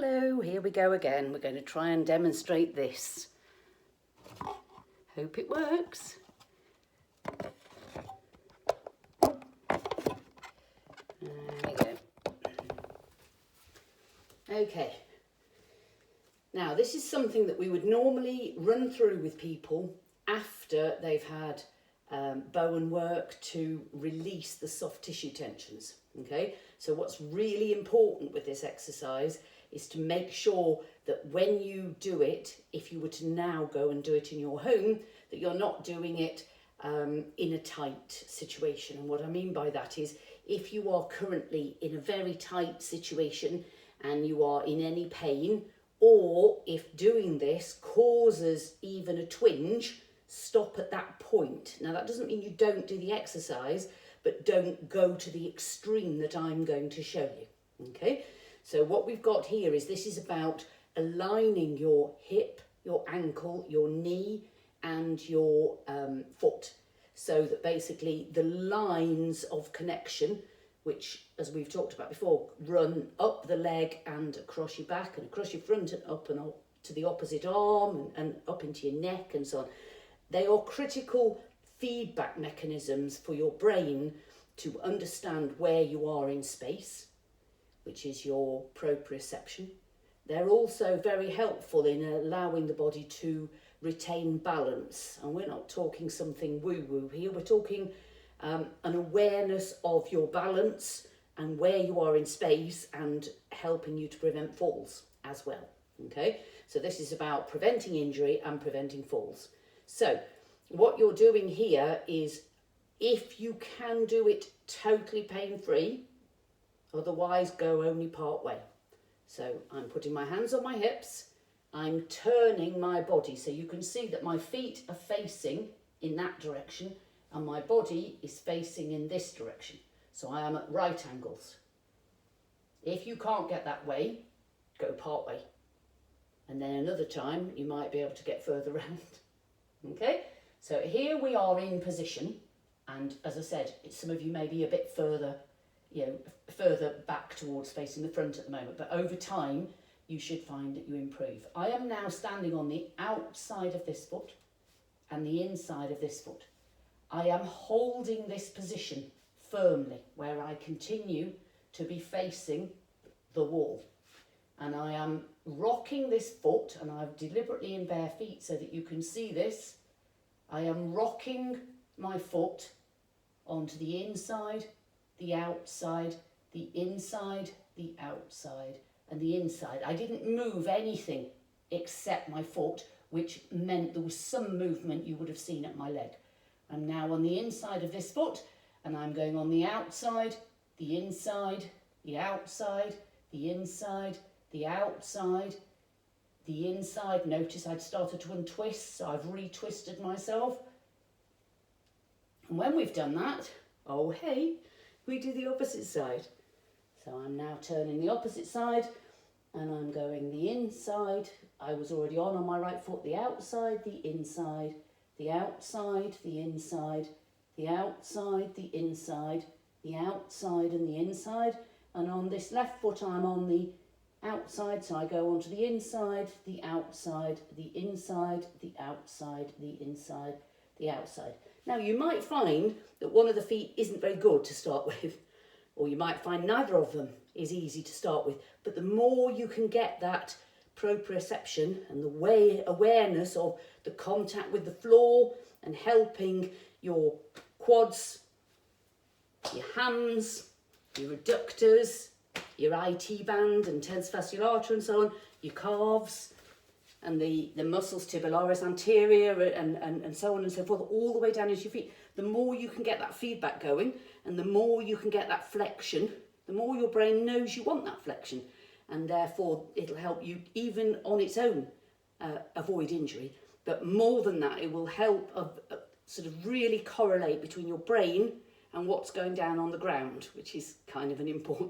Hello, here we go again. We're going to try and demonstrate this. Hope it works. There we go. Okay. Now, this is something that we would normally run through with people after they've had Bowen work to release the soft tissue tensions. Okay, so what's really important with this exercise is to make sure that when you do it, if you were to now go and do it in your home, that you're not doing it in a tight situation. And what I mean by that is, if you are currently in a very tight situation and you are in any pain, or if doing this causes even a twinge, stop at that point. Now, that doesn't mean you don't do the exercise, but don't go to the extreme that I'm going to show you, okay? So what we've got here is, this is about aligning your hip, your ankle, your knee, and your foot, so that basically the lines of connection, which, as we've talked about before, run up the leg and across your back and across your front and up to the opposite arm and up into your neck and so on. They are critical feedback mechanisms for your brain to understand where you are in space, which is your proprioception. They're also very helpful in allowing the body to retain balance. And we're not talking something woo-woo here, we're talking an awareness of your balance and where you are in space, and helping you to prevent falls as well. Okay, so this is about preventing injury and preventing falls. So what you're doing here is, if you can do it totally pain-free, otherwise go only part way. So I'm putting my hands on my hips, I'm turning my body, so you can see that my feet are facing in that direction and my body is facing in this direction. So I am at right angles. If you can't get that way, go part way. And then another time you might be able to get further around. Okay, so here we are in position, and as I said, some of you may be a bit further, further back towards facing the front at the moment, but over time you should find that you improve. I am now standing on the outside of this foot and the inside of this foot. I am holding this position firmly, where I continue to be facing the wall, and I am rocking this foot, and I'm deliberately in bare feet so that you can see this. I am rocking my foot onto the inside, the outside, the inside, the outside, and the inside. I didn't move anything except my foot, which meant there was some movement you would have seen at my leg. I'm now on the inside of this foot, and I'm going on the outside, the inside, the outside, the inside, the outside, the inside. Notice I'd started to untwist, so I've retwisted myself. And when we've done that, oh hey, we do the opposite side. So I'm now turning the opposite side, and I'm going the inside. I was already on my right foot, the outside, the inside, the outside, the inside, the outside, the inside, the outside and the inside. And on this left foot I'm on the outside, so I go onto the inside, the outside, the inside, the outside, the inside, the outside. Now, you might find that one of the feet isn't very good to start with, or you might find neither of them is easy to start with, but the more you can get that proprioception and the awareness of the contact with the floor, and helping your quads, your hams, your adductors, your IT band and tens fasciolata and so on, your calves, and the muscles tibialis anterior and so on and so forth, all the way down into your feet. The more you can get that feedback going, and the more you can get that flexion, the more your brain knows you want that flexion, and therefore it'll help you even on its own avoid injury. But more than that, it will help sort of really correlate between your brain and what's going down on the ground, which is kind of an important